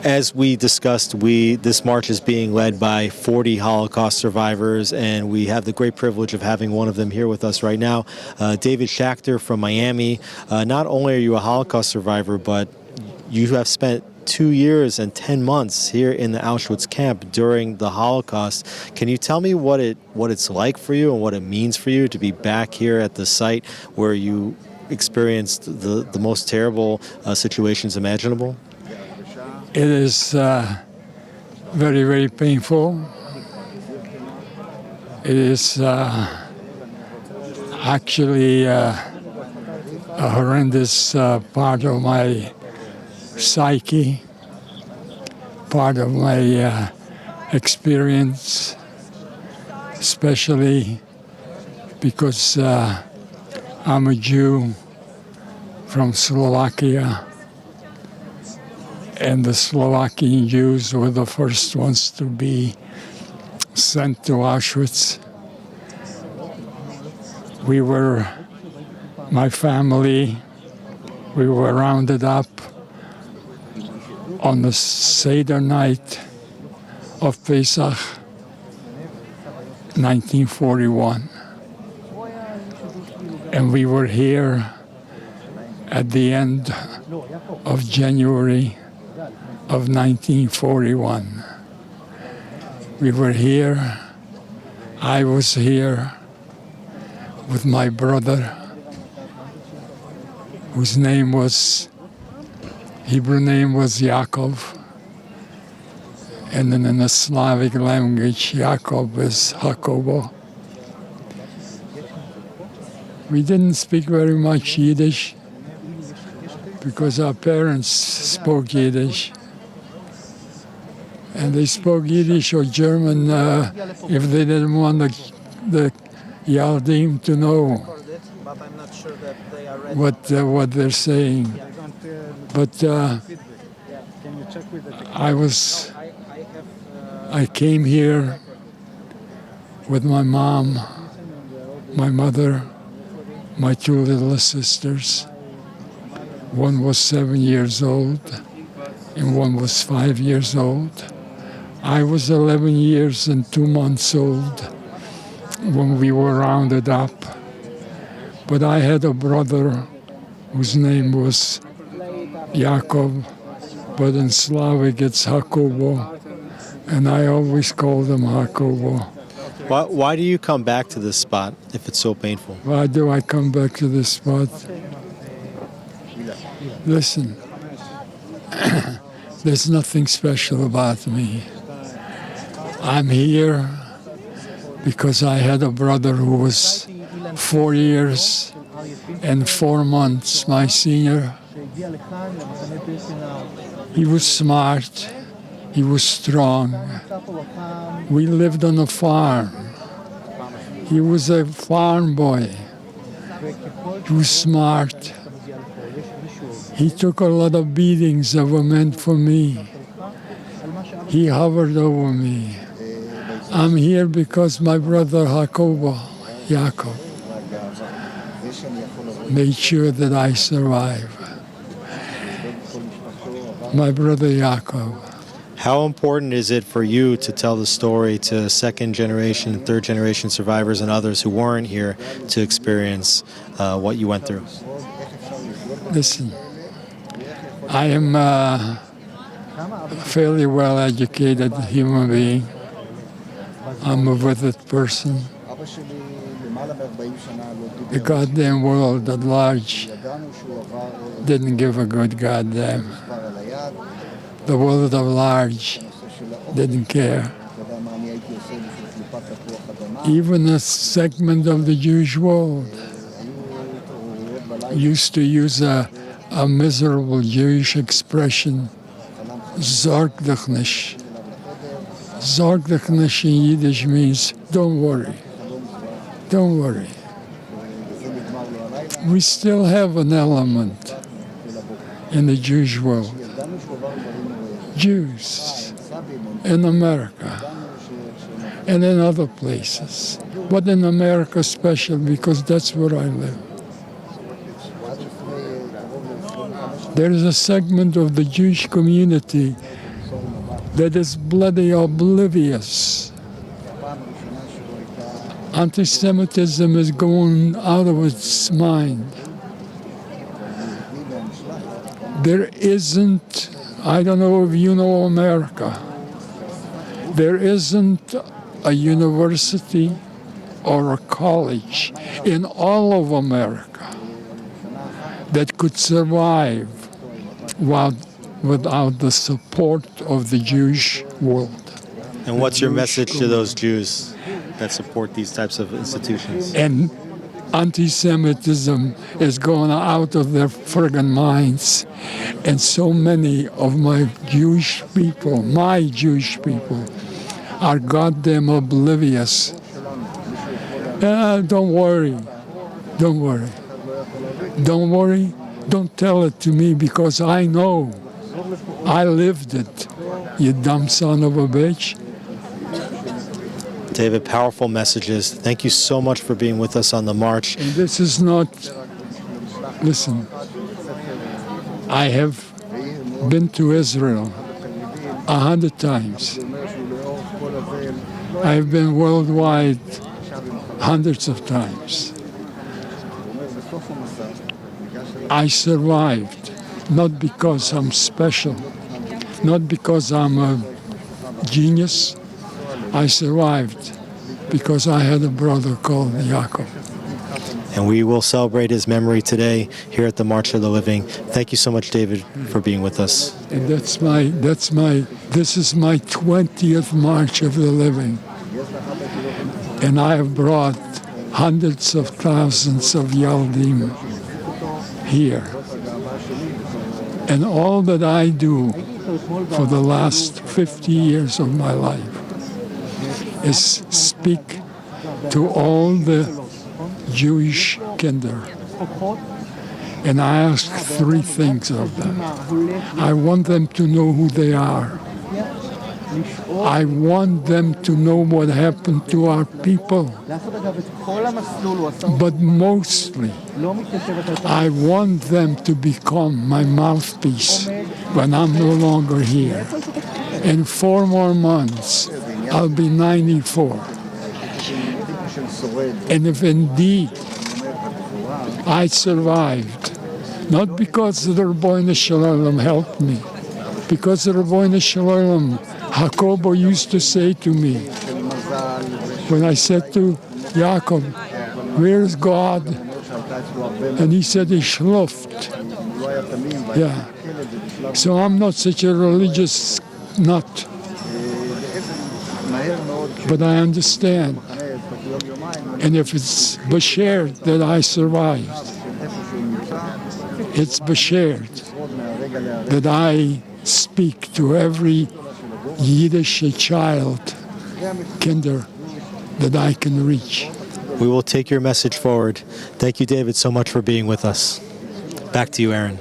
As we discussed, this march is being led by 40 Holocaust survivors, and we have the great privilege of having one of them here with us right now, David Shechter from Miami. Not only are you a Holocaust survivor, but you have spent 2 years and 10 months here in the Auschwitz camp during the Holocaust. Can you tell me what it's like for you and what it means for you to be back here at the site where you experienced the most terrible situations imaginable? It is very, very painful. It is actually a horrendous part of my psyche, part of my experience, especially because I'm a Jew from Slovakia. And the Slovakian Jews were the first ones to be sent to Auschwitz. My family, we were rounded up on the Seder night of Pesach, 1941. And we were here at the end of January of 1941. We were here, I was here with my brother, whose Hebrew name was Yaakov, and then in the Slavic language, Yaakov is Hakobo. We didn't speak very much Yiddish because our parents spoke Yiddish. And they spoke Yiddish or German if they didn't want the Yaldim to know what they're saying. But I came here with my mom, my mother, my two little sisters. One was 7 years old and one was 5 years old. I was 11 years and 2 months old when we were rounded up. But I had a brother whose name was Yaakov, but in Slavic it's Hakobo, and I always called him Hakobo. Why do you come back to this spot if it's so painful? Why do I come back to this spot? Listen, there's nothing special about me. I'm here because I had a brother who was 4 years and 4 months my senior. He was smart. He was strong. We lived on a farm. He was a farm boy. He was smart. He took a lot of beatings that were meant for me. He hovered over me. I'm here because my brother Yaakov, made sure that I survive. My brother Yaakov. How important is it for you to tell the story to second generation, third generation survivors and others who weren't here to experience what you went through? Listen, I am a fairly well-educated human being. I'm a withered person. The goddamn world at large didn't give a good goddamn. The world at large didn't care. Even a segment of the Jewish world used to use a miserable Jewish expression, Sorg dich nicht. Sorg dich nicht in Yiddish means don't worry. Don't worry. We still have an element in the Jewish world. Jews in America and in other places. But in America special because that's where I live. There is a segment of the Jewish community that is bloody oblivious. Anti-Semitism is going out of its mind. There isn't, I don't know if you know America, there isn't a university or a college in all of America that could survive without the support of the Jewish world. And what's your message to those Jews that support these types of institutions? And anti-Semitism is going out of their friggin' minds. And so many of my Jewish people, are goddamn oblivious. Don't worry. Don't worry. Don't worry. Don't tell it to me because I know. I lived it, you dumb son of a bitch. David, powerful messages. Thank you so much for being with us on the march. And this is not, listen, I have been to Israel 100 times. I've been worldwide hundreds of times. I survived, not because I'm special, not because I'm a genius. I survived because I had a brother called Yaakov. And we will celebrate his memory today here at the March of the Living. Thank you so much, David, for being with us. And this is my 20th March of the Living. And I have brought hundreds of thousands of Yaldim here. And all that I do for the last 50 years of my life is speak to all the Jewish kinder. And I ask three things of them. I want them to know who they are. I want them to know what happened to our people. But mostly, I want them to become my mouthpiece when I'm no longer here. In 4 more months, I'll be 94. And if indeed I survived, not because the Rabbeinu Shalom helped me, because the Rabbeinu Shalom, Jacobo used to say to me, when I said to Yaakov, where's God? And he said, he schluft. Yeah. So I'm not such a religious nut. But I understand. And if it's Basher that I survived, it's Basher that I speak to every Yiddish child, kinder, that I can reach. We will take your message forward. Thank you, David, so much for being with us. Back to you, Aaron.